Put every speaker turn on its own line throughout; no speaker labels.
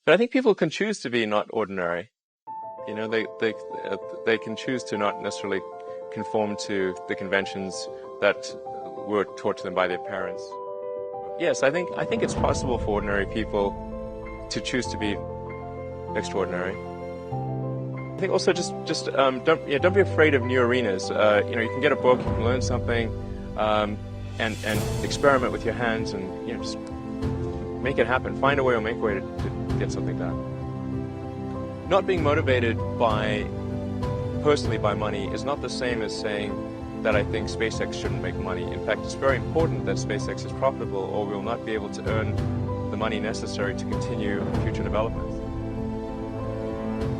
But I think people can choose to be not ordinary. You know, they can choose to not necessarily conform to the conventions that were taught to them by their parents. Yes, I think it's possible for ordinary people to choose to be extraordinary. I think also just don't be afraid of new arenas. You can get a book, you can learn something, and experiment with your hands, and just make it happen. Find a way or make a way to get something done. Not being motivated personally by money is not the same as saying that I think SpaceX shouldn't make money. In fact, it's very important that SpaceX is profitable, or we will not be able to earn the money necessary to continue future development.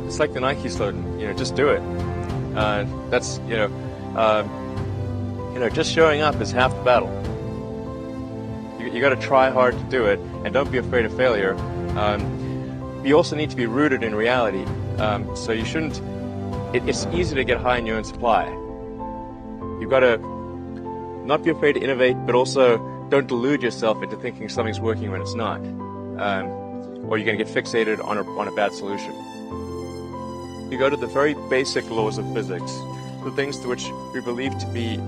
It's like the Nike slogan, just do it. Just showing up is half the battle. You got to try hard to do it, and don't be afraid of failure. You also need to be rooted in reality. So you shouldn't. It's easy to get high in your own supply. You've got to not be afraid to innovate, but also don't delude yourself into thinking something's working when it's not, or you're going to get fixated on a bad solution. You go to the very basic laws of physics, the things to which we believe to be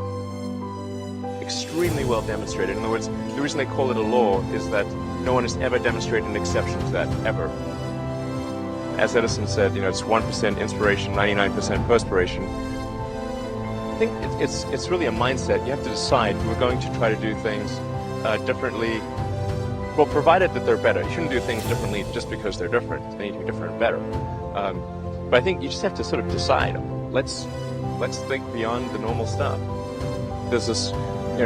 extremely well demonstrated. In other words, the reason they call it a law is that no one has ever demonstrated an exception to that, ever. As Edison said, it's 1% inspiration, 99% perspiration. I think it's really a mindset. You have to decide we're going to try to do things differently. Well, provided that they're better. You shouldn't do things differently just because they're different. They need to be different and better. But I think you just have to sort of decide. Let's think beyond the normal stuff. There's this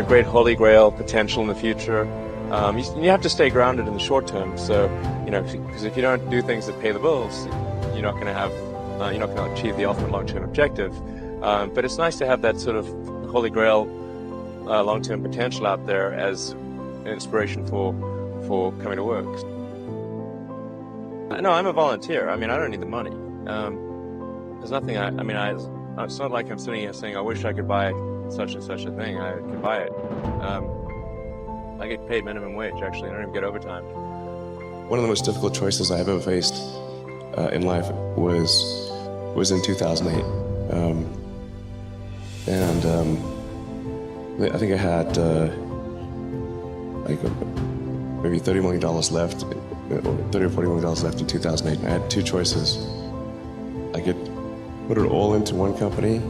great holy grail potential in the future. You have to stay grounded in the short term. So because if you don't do things that pay the bills, you're not going to achieve the ultimate long-term objective. But it's nice to have that sort of holy grail long-term potential out there as an inspiration for coming to work. No, I'm a volunteer. I don't need the money. There's nothing. It's not like I'm sitting here saying I wish I could buy such and such a thing. I could buy it. I get paid minimum wage. Actually, I don't even get overtime.
One of the most difficult choices I have ever faced in life was in 2008, I think I had maybe $30 million left, or $30 or $40 million left in 2008. I had two choices. I could put it all into one company,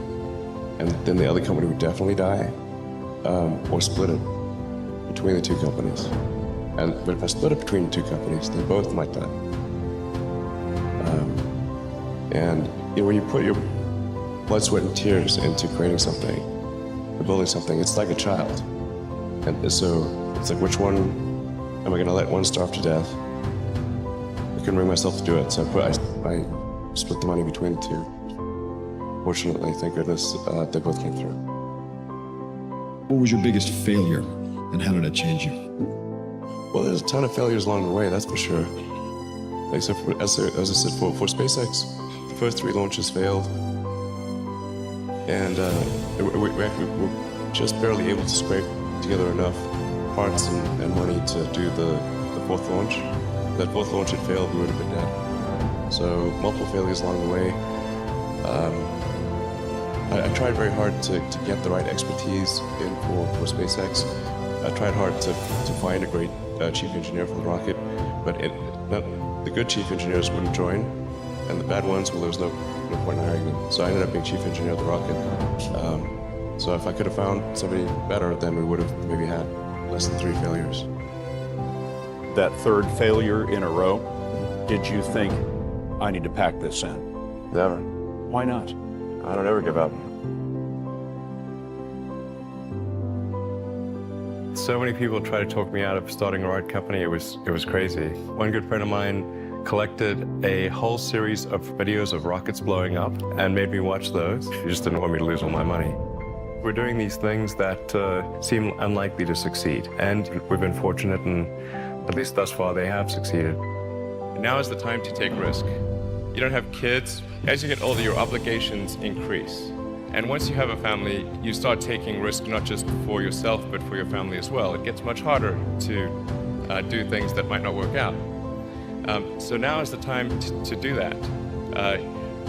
and then the other company would definitely die, or split it between the two companies. But if I split it between the two companies, they both might die. When you put your blood, sweat, and tears into creating something, or building something, it's like a child. And so it's like, which one am I going to let one starve to death? I couldn't bring myself to do it, so I split the money between the two. Fortunately, thank goodness, they both came through.
What was your biggest failure, and how did it change you?
Well, there's a ton of failures along the way, that's for sure. Except for, as I said, for SpaceX, the first 3 launches failed. And we were just barely able to scrape together enough parts and money to do the 4th launch. If that 4th launch had failed, we would have been dead. So multiple failures along the way. I tried very hard to get the right expertise in for SpaceX. I tried hard to find a great chief engineer for the rocket, but the good chief engineers wouldn't join, and the bad ones, well, there was no point in hiring them. So I ended up being chief engineer of the rocket. So if I could have found somebody better, then we would have maybe had less than 3 failures.
That 3rd failure in a row, did you think, I need to pack this in?
Never.
Why not?
I don't ever give up. So many people tried to talk me out of starting a rocket company. It was crazy. One good friend of mine collected a whole series of videos of rockets blowing up and made me watch those. He just didn't want me to lose all my money. We're doing these things that seem unlikely to succeed, and we've been fortunate, and at least thus far they have succeeded. Now is the time to take risk. You don't have kids. As you get older, your obligations increase. And once you have a family, you start taking risk not just for yourself, but for your family as well. It gets much harder to do things that might not work out. So now is the time to do that.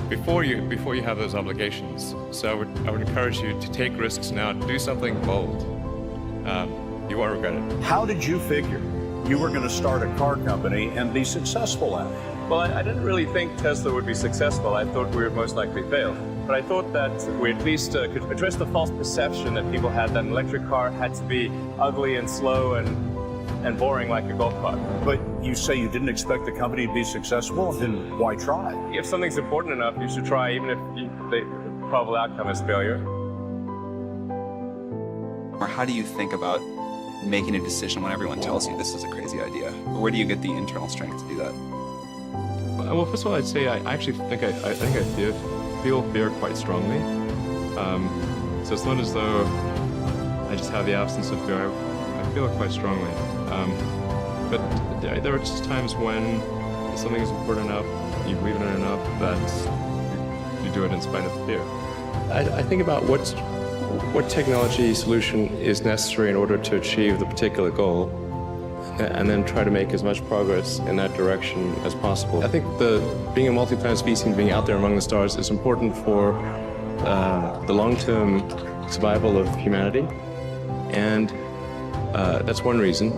Before you have those obligations. So I would encourage you to take risks now, do something bold. You won't regret it.
How did you figure you were going to start a car company and be successful at it?
Well, I didn't really think Tesla would be successful. I thought we would most likely fail. But I thought that we at least could address the false perception that people had that an electric car had to be ugly and slow and boring like a golf cart.
But you say you didn't expect the company to be successful, then why try?
If something's important enough, you should try, even if the probable outcome is failure.
Or how do you think about making a decision when everyone tells you this is a crazy idea? Or where do you get the internal strength to do that?
Well, first of all, I'd say I actually think I feel fear quite strongly. So it's not as though I just have the absence of fear. I feel it quite strongly. But there are just times when something is important enough, you believe in it enough, that you do it in spite of fear. I think about what technology solution is necessary in order to achieve the particular goal, and then try to make as much progress in that direction as possible. I think being a multi-planet species and being out there among the stars is important for the long-term survival of humanity, and that's one reason.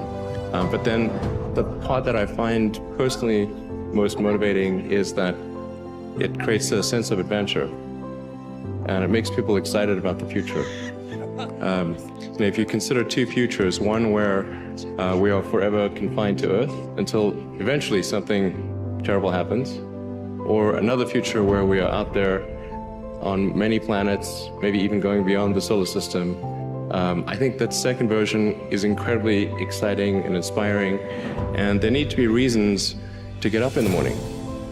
But then the part that I find personally most motivating is that it creates a sense of adventure, and it makes people excited about the future. If you consider two futures, one where we are forever confined to Earth until eventually something terrible happens, or another future where we are out there on many planets, maybe even going beyond the solar system, I think that second version is incredibly exciting and inspiring, and there need to be reasons to get up in the morning.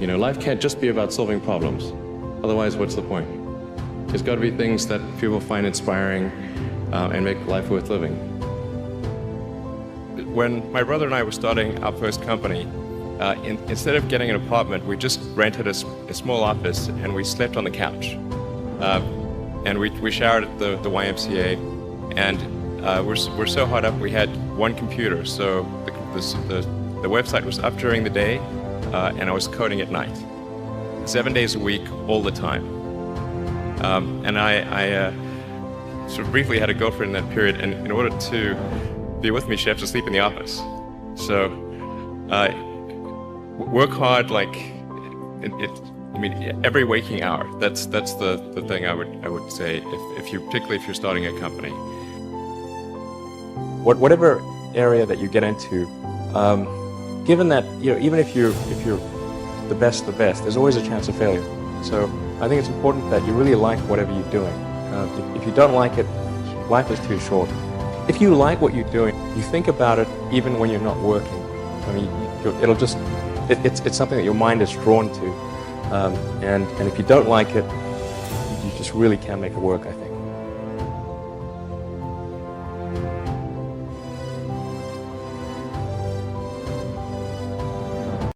You know, life can't just be about solving problems. Otherwise, what's the point? There's got to be things that people find inspiring and make life worth living. When my brother and I were starting our first company, instead of getting an apartment, we just rented a small office and we slept on the couch. And we showered at the YMCA, and we're so hot up we had one computer, so the website was up during the day and I was coding at night, 7 days a week, all the time. And I sort of briefly had a girlfriend in that period, and in order to be with me, she had to sleep in the office. So work hard, like every waking hour. That's the thing I would say particularly if you're starting a company. Whatever area that you get into, given that even if you're the best, there's always a chance of failure. So I think it's important that you really like whatever you're doing. If you don't like it, life is too short. If you like what you're doing, you think about it even when you're not working. I mean, it's something that your mind is drawn to. And if you don't like it, you just really can't make it work, I think.